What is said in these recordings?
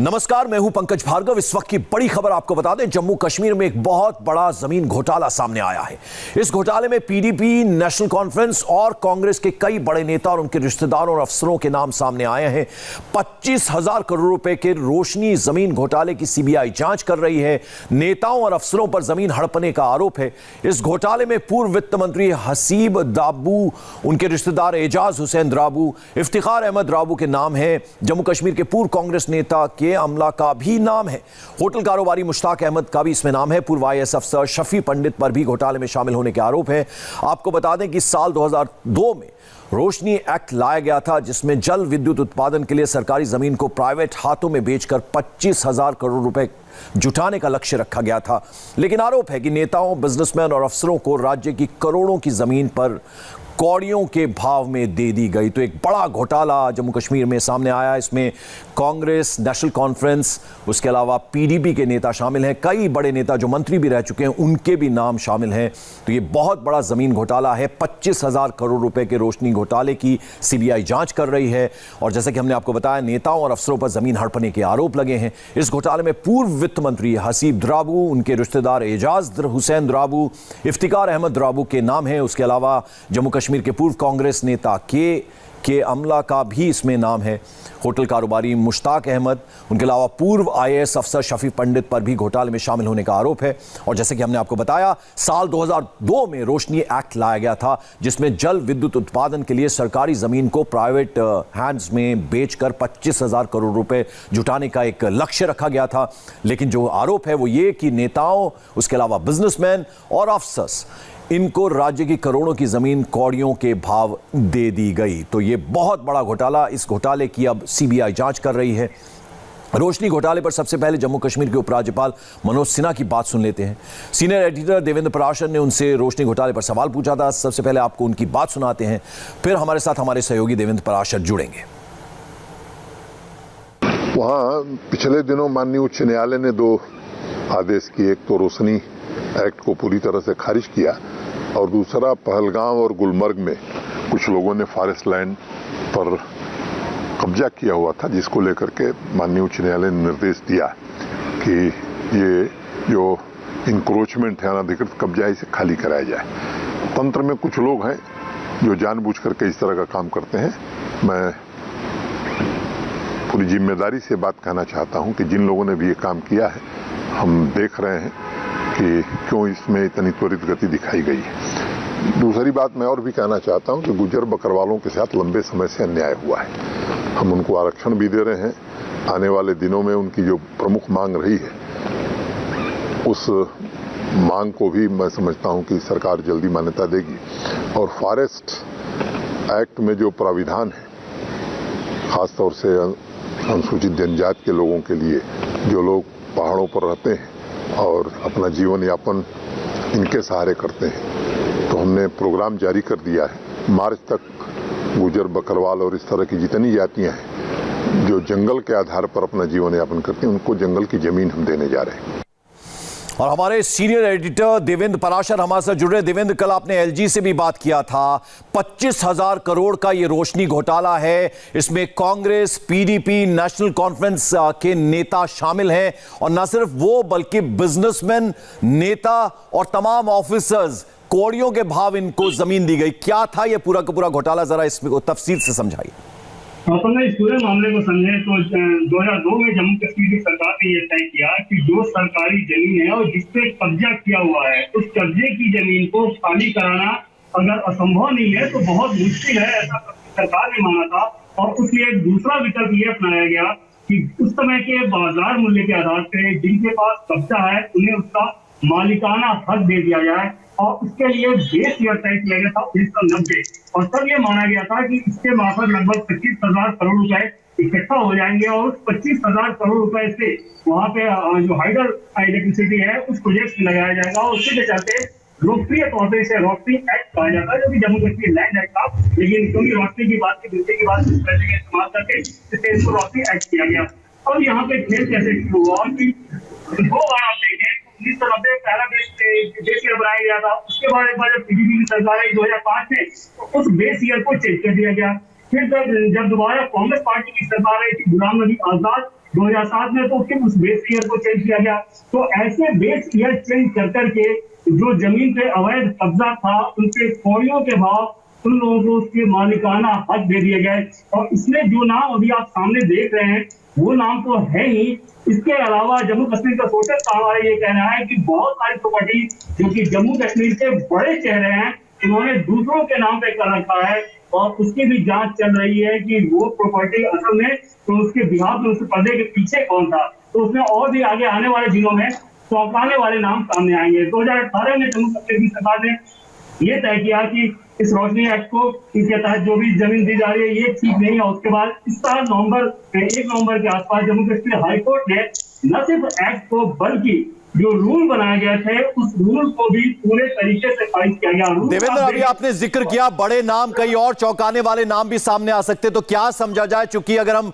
नमस्कार, मैं हूं पंकज भार्गव। इस वक्त की बड़ी खबर आपको बता दें, जम्मू कश्मीर में एक बहुत बड़ा जमीन घोटाला सामने आया है। इस घोटाले में पीडीपी, नेशनल कॉन्फ्रेंस और कांग्रेस के कई बड़े नेता और उनके रिश्तेदारों और अफसरों के नाम सामने आए हैं। 25,000 करोड़ रुपए के रोशनी जमीन घोटाले की सीबीआई जांच कर रही है। नेताओं और अफसरों पर जमीन हड़पने का आरोप है। इस घोटाले में पूर्व वित्त मंत्री हसीब द्राबू, उनके रिश्तेदार एजाज हुसैन द्राबू, इफ्तिखार अहमद द्राबू के नाम है। जम्मू कश्मीर के पूर्व कांग्रेस नेता के अमला का भी नाम है। होटल कारोबारी मुश्ताक अहमद का भी इसमें नाम है। पूर्व आईएएस अफसर शफी पंडित पर भी घोटाले में शामिल होने के आरोप है। आपको बता दें कि साल 2002 में रोशनी एक्ट लाया गया था, जिसमें जल विद्युत उत्पादन के लिए सरकारी जमीन को प्राइवेट हाथों में बेचकर 25,000 करोड़ रुपए जुटाने का लक्ष्य रखा गया था। लेकिन आरोप है कि नेताओं, बिजनेसमैन और अफसरों को राज्य की करोड़ों की जमीन पर कौड़ियों के भाव में दे दी गई। तो एक बड़ा घोटाला जम्मू कश्मीर में सामने आया। इसमें कांग्रेस, नेशनल कॉन्फ्रेंस, उसके अलावा पीडीपी के नेता शामिल हैं। कई बड़े नेता जो मंत्री भी रह चुके हैं, उनके भी नाम शामिल हैं। तो ये बहुत बड़ा जमीन घोटाला है। 25,000 करोड़ रुपए के रोशनी घोटाले की सीबीआई जांच कर रही है। और जैसे कि हमने आपको बताया, नेताओं और अफसरों पर जमीन हड़पने के आरोप लगे हैं। इस घोटाले में पूर्व वित्त मंत्री हसीब द्राबू, उनके रिश्तेदार एजाज हुसैन द्राबू, इफ्तिकार अहमद द्राबू के नाम है। उसके अलावा जम्मू कश्मीर के पूर्व कांग्रेस नेता के अमला का भी इसमें नाम है। होटल कारोबारी मुश्ताक अहमद, उनके अलावा पूर्व आईएएस अफसर शफी पंडित पर भी घोटाले में शामिल होने का आरोप है। और जैसे कि हमने आपको बताया, साल 2002 में रोशनी एक्ट लाया गया था, जिसमें जल विद्युत उत्पादन के लिए सरकारी जमीन को प्राइवेट हैंड्स में बेचकर 25,000 करोड़ रुपए जुटाने का एक लक्ष्य रखा गया था। लेकिन जो आरोप है वो ये कि नेताओं, उसके अलावा बिजनेसमैन और अफसर्स, इनको राज्य की करोड़ों की जमीन कौड़ियों के भाव दे दी गई। तो ये बहुत बड़ा घोटाला, इस घोटाले की अब सीबीआई जांच कर रही है। रोशनी घोटाले पर सबसे पहले जम्मू कश्मीर के उपराज्यपाल मनोज सिन्हा की बात सुन लेते हैं। सीनियर एडिटर देवेंद्र पराशर ने उनसे रोशनी घोटाले पर सवाल पूछा था। सबसे पहले आपको उनकी बात सुनाते हैं, फिर हमारे साथ हमारे सहयोगी देवेंद्र पराशर जुड़ेंगे। वहाँ पिछले दिनों माननीय उच्च न्यायालय ने दो आदेश किए। एक तो रोशनी एक्ट को पूरी तरह से खारिज किया और दूसरा पहलगाम और गुलमर्ग में कुछ लोगों ने फॉरेस्ट लैंड पर कब्जा किया हुआ था, जिसको लेकर के माननीय उच्च न्यायालय ने निर्देश दिया कि ये जो इंक्रोचमेंट है, अनधिकृत कब्जा है, इसे खाली कराया जाए। तंत्र में कुछ लोग हैं जो जानबूझ करके इस तरह का काम करते हैं। मैं पूरी जिम्मेदारी से बात कहना चाहता हूं कि जिन लोगों ने भी ये काम किया है, हम देख रहे हैं कि क्यों इसमें इतनी त्वरित गति दिखाई गई है। दूसरी बात मैं और भी कहना चाहता हूं कि गुज्जर बकरवालों के साथ लंबे समय से अन्याय हुआ है। हम उनको आरक्षण भी दे रहे हैं। आने वाले दिनों में उनकी जो प्रमुख मांग रही है, उस मांग को भी मैं समझता हूं कि सरकार जल्दी मान्यता देगी। और फॉरेस्ट एक्ट में जो प्राविधान है, खासतौर से अनुसूचित जनजाति के लोगों के लिए, जो लोग पहाड़ों पर रहते हैं और अपना जीवन यापन इनके सहारे करते हैं, तो हमने प्रोग्राम जारी कर दिया है। मार्च तक गुजर, बकरवाल और इस तरह की जितनी जातियां हैं जो जंगल के आधार पर अपना जीवन यापन करती हैं, उनको जंगल की जमीन हम देने जा रहे हैं। और हमारे सीनियर एडिटर देवेंद्र पराशर हमारे साथ जुड़ रहे। देवेंद्र, कल आपने एलजी से भी बात किया था। 25,000 करोड़ का ये रोशनी घोटाला है। इसमें कांग्रेस, पीडीपी, नेशनल कॉन्फ्रेंस के नेता शामिल हैं। और न सिर्फ वो, बल्कि बिजनेसमैन, नेता और तमाम ऑफिसर्स, कौड़ियों के भाव इनको जमीन दी गई। क्या था ये पूरा का पूरा घोटाला, जरा इसमें तफसील से समझाइए। अगर इस पूरे मामले को समझे तो 2002 में जम्मू कश्मीर की सरकार ने यह तय किया कि जो सरकारी जमीन है और जिसपे कब्जा किया हुआ है, उस कब्जे की जमीन को खाली कराना अगर असंभव नहीं है तो बहुत मुश्किल है, ऐसा सरकार ने माना था। और उसलिए एक दूसरा विकल्प ये अपनाया गया कि उस समय के बाजार मूल्य के आधार पर जिनके पास कब्जा है उन्हें उसका मालिकाना हक दे दिया जाए। और उसके लिए बेस ईयर तय किया गया था 1990। और तब ये माना गया था कि इसके मार्फत लगभग 25,000 करोड़ रुपए इकट्ठा हो जाएंगे और उस 25,000 करोड़ रुपए से वहां पे जो हाइडल इलेक्ट्रिसिटी है उस प्रोजेक्ट में लगाया जाएगा। और उसी के चलते लोकप्रिय तौर पर इसे रोशनी एक्ट कहा जाता है, जो कि जम्मू कश्मीर लैंड एक्ट था। लेकिन क्योंकि रोशनी की बात की, दूसरे की बात इस्तेमाल करके इसको रोशनी एक्ट किया गया। और यहाँ पे खेल कैसे शुरू हुआ कि 2 बार आप देखें, 1990 पहला बेस ईयर बनाया गया था। उसके बाद एक बार जब पीडीपी की सरकार आई 2005 में, तो उस बेस ईयर को चेंज कर दिया गया। फिर जब दोबारा कांग्रेस पार्टी की सरकार आई थी, गुलाम नबी आजाद 2007 में तो फिर उस बेस ईयर को चेंज किया गया। तो ऐसे बेस ईयर चेंज कर करके जो जमीन पे अवैध कब्जा था उनके कौड़ियों के भाव उन लोगों को उसके मालिकाना हक दे दिए गए। और इसमें जो नाम अभी आप सामने देख रहे हैं वो नाम तो है ही। इसके अलावा जम्मू कश्मीर का सोशल काम वाला ये कहना है कि बहुत सारी प्रॉपर्टी जो कि जम्मू कश्मीर के बड़े चेहरे हैं उन्होंने दूसरों के नाम पे कर रखा है और उसकी भी जांच चल रही है कि वो प्रॉपर्टी असल में तो उसके बिहार में उस पर्दे के पीछे कौन था। तो उसमें और भी आगे आने वाले दिनों में चौंकाने वाले नाम सामने आएंगे। 2018 में जम्मू कश्मीर की सरकार ने ये तय किया कि इस रोशनी एक्ट को इसके तहत जो भी जमीन दी जा रही है ये ठीक नहीं है। उसके बाद इस साल 1 नवंबर के आसपास जम्मू कश्मीर हाईकोर्ट ने न सिर्फ एक्ट को बल्कि जो रूल बनाए गए थे उस रूल को भी पूरे तरीके से खारिज किया गया। देवेंद्र, अभी आपने जिक्र किया बड़े नाम, कई और चौंकाने वाले नाम भी सामने आ सकते, तो क्या समझा जाए? चूंकि अगर हम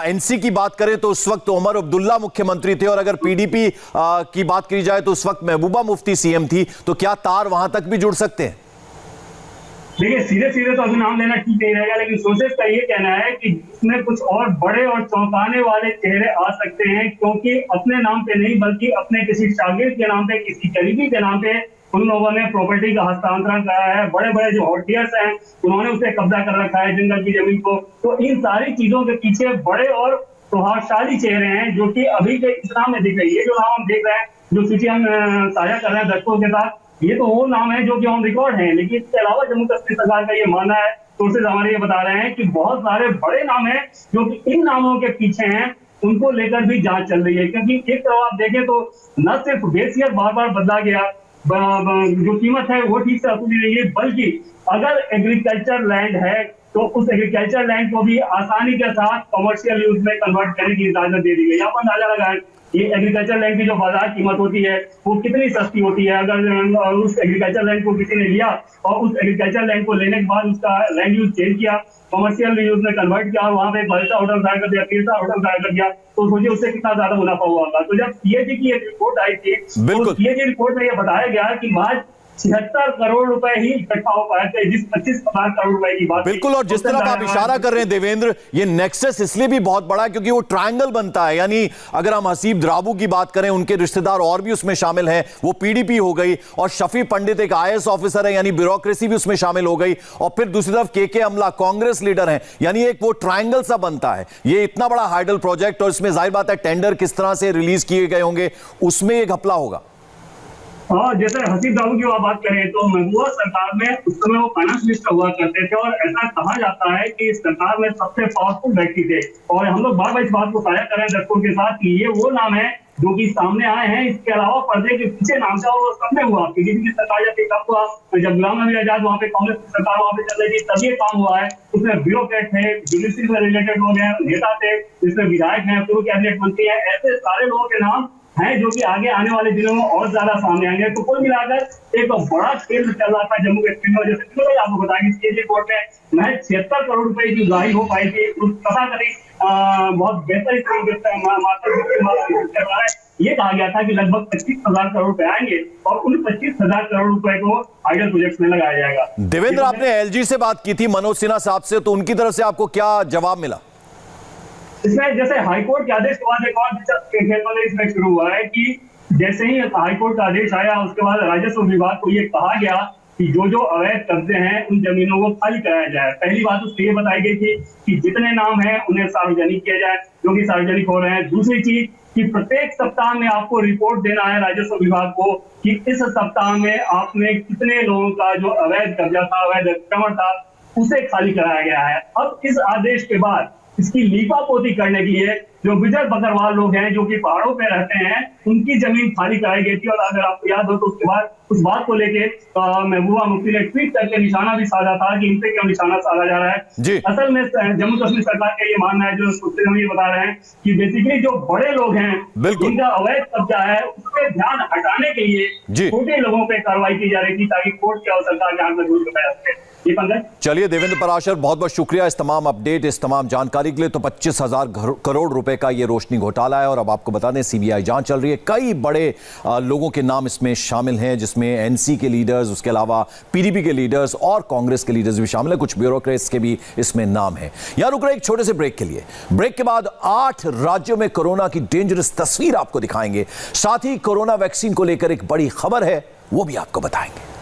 एनसी की बात करें तो उस वक्त उमर अब्दुल्ला मुख्यमंत्री थे और अगर पीडीपी की बात की जाए तो उस वक्त महबूबा मुफ्ती सीएम थी, तो क्या तार वहां तक भी जुड़ सकते हैं? देखिए सीधे सीधे तो अभी नाम लेना ठीक नहीं रहेगा, लेकिन सोर्सेस का ये कहना है कि इसमें कुछ और बड़े और चौंकाने वाले चेहरे आ सकते हैं, क्योंकि अपने नाम पे नहीं बल्कि अपने किसी शागिर्द के नाम पे, किसी करीबी के नाम पे उन लोगों ने प्रॉपर्टी का हस्तांतरण कराया है। बड़े बड़े जो हॉटियर्स हैं उन्होंने उसे कब्जा कर रखा है जंगल की जमीन को। तो इन सारी चीजों के पीछे बड़े और प्रभावशाली चेहरे हैं जो कि अभी के इस नाम में दिख रही है। जो नाम हम देख रहे हैं, जो सूची हम साझा कर रहे हैं दर्शकों के साथ, ये तो वो नाम है जो कि ऑन रिकॉर्ड है। लेकिन इसके अलावा जम्मू कश्मीर सरकार का ये मानना है, सोर्सेज हमारे ये बता रहे हैं कि बहुत सारे बड़े नाम हैं जो कि इन नामों के पीछे हैं, उनको लेकर भी जांच चल रही है। क्योंकि एक तरफ आप देखें तो न सिर्फ बेसियर बार बार बदला गया, जो कीमत है वो ठीक से वसूली नहीं है, बल्कि अगर एग्रीकल्चर लैंड है तो उस एग्रीकल्चर लैंड को भी आसानी के साथ कमर्शियल यूज में कन्वर्ट करने की इजाजत दे दी गई। यहाँ पर अंदाजा लगाएं ये एग्रीकल्चर लैंड की जो बाजार कीमत होती है वो कितनी सस्ती होती है। अगर उस एग्रीकल्चर लैंड को किसी ने लिया और उस एग्रीकल्चर लैंड को लेने के बाद उसका लैंड यूज चेंज किया, कमर्शियल यूज में कन्वर्ट किया और वहां पे एक 5 होटल खड़ा कर दिया, 3 होटल खड़ा कर दिया, तो सोचिए उससे कितना ज्यादा मुनाफा हुआ होगा। तो जब सीएजी की एक रिपोर्ट आई थी तो सीएजी रिपोर्ट में यह बताया गया कि महज 76 करोड़ रुपए ही इकट्ठा हो पाए थे, जिस 25,000 करोड़ रुपए की बात। बिल्कुल, और जिस तरह आप इशारा कर रहे हैं देवेंद्र, ये नेक्सस इसलिए भी बहुत बड़ा है क्योंकि वो ट्रायंगल बनता है। यानी अगर हम हसीब द्राबू की बात करें, उनके रिश्तेदार और भी उसमें शामिल हैं, वो पीडीपी हो गई, और शफी पंडित एक आईएएस ऑफिसर है, यानी ब्यूरोक्रेसी भी उसमें शामिल हो गई, और फिर दूसरी तरफ के अमला कांग्रेस लीडर हैं, यानी एक वो ट्रायंगल सा बनता है। ये इतना बड़ा हाइडल प्रोजेक्ट, और इसमें जाहिर बात है टेंडर किस तरह से रिलीज किए गए होंगे उसमें एक घपला होगा। और जैसे हसीब दाऊ की बात करें तो महबूबा सरकार में उस समय वो फाइनेंस मिनिस्टर हुआ करते थे, और ऐसा कहा जाता है कि इस सरकार में सबसे पावरफुल व्यक्ति थे। और हम लोग बार बार इस बात को साझा कर रहे हैं दर्शकों के साथ कि ये वो नाम है जो कि सामने आए हैं। इसके अलावा पर्दे के पीछे नाम था वो सब में हुआ, पीडीपी की सरकार जब कब हुआ, जब गुलाम नबी आजाद वहाँ पे कांग्रेस की सरकार वहाँ पे चल रही थी तब ये काम हुआ है। उसमें ब्यूरोक्रेट थे, जुडिशरी से रिलेटेड लोग हैं, नेता थे, इसमें विधायक हैं, पूर्व कैबिनेट मंत्री है, ऐसे सारे लोगों के नाम हैं जो कि आगे आने वाले दिनों में और ज्यादा सामने आएंगे। तो कुल मिलाकर एक बड़ा खेल चल रहा था जम्मू कश्मीर में। जैसे आपको बताया कि सीएजी कोर्ट में महज 76 करोड़ रुपए की उगाही हो पाई थी। उस तथाकथित बहुत बेहतर तरीके से ये कहा गया था कि लगभग 25,000 करोड़ रुपए आएंगे और उन 25,000 करोड़ रुपए को हाइडल प्रोजेक्ट में लगाया जाएगा। देवेंद्र, आपने एलजी से बात की थी, मनोज सिन्हा साहब से, तो उनकी तरफ से आपको क्या जवाब मिला? इसमें जैसे हाईकोर्ट के आदेश के बाद एक और दिलचस्प इसमें शुरू हुआ है कि जैसे ही हाईकोर्ट का आदेश आया उसके बाद राजस्व विभाग को ये कहा गया कि जो जो अवैध कब्जे हैं उन जमीनों को खाली कराया जाए। पहली बात उसमें ये बताई गई थी कि जितने नाम हैं उन्हें सार्वजनिक किया जाए, जो कि सार्वजनिक हो रहे हैं। दूसरी चीज कि प्रत्येक सप्ताह में आपको रिपोर्ट देना है राजस्व विभाग को कि इस सप्ताह में आपने कितने लोगों का जो अवैध कब्जा था, अवैध अतिक्रमण था, उसे खाली कराया गया है। अब इस आदेश के बाद इसकी लीपापोती करने के लिए जो गुजर बकरवाल लोग हैं जो कि पहाड़ों पे रहते हैं उनकी जमीन खाली कराई गई थी। और अगर आपको याद हो तो उसके बाद उस बात को लेके महबूबा मुफ्ती ने ट्वीट करके निशाना भी साधा था कि इनसे क्यों निशाना साधा जा रहा है। असल में जम्मू कश्मीर सरकार का ये मानना है, जो हम ये बता रहे हैं कि बेसिकली जो बड़े लोग हैं जिनका अवैध कब्जा है उससे ध्यान हटाने के लिए छोटे लोगों पे कार्रवाई की जा रही थी ताकि कोर्ट और सरकार के हाथ में दूर कर सके। चलिए देवेंद्र पराशर, बहुत बहुत शुक्रिया इस तमाम अपडेट, इस तमाम जानकारी के लिए। तो 25,000 करोड़ रुपए रुपए का ये रोशनी घोटाला है और अब आपको बता दें सीबीआई जांच चल रही है। कई बड़े लोगों के नाम इसमें शामिल हैं, जिसमें एनसी के लीडर्स, उसके अलावा पीडीपी के लीडर्स और कांग्रेस के लीडर्स भी शामिल हैं। कुछ ब्यूरोक्रेट्स के भी इसमें नाम है। यहां रुक रहे एक छोटे से ब्रेक के लिए। ब्रेक के बाद 8 राज्यों में कोरोना की डेंजरस तस्वीर आपको दिखाएंगे। साथ ही कोरोना वैक्सीन को लेकर एक बड़ी खबर है, वो भी आपको बताएंगे।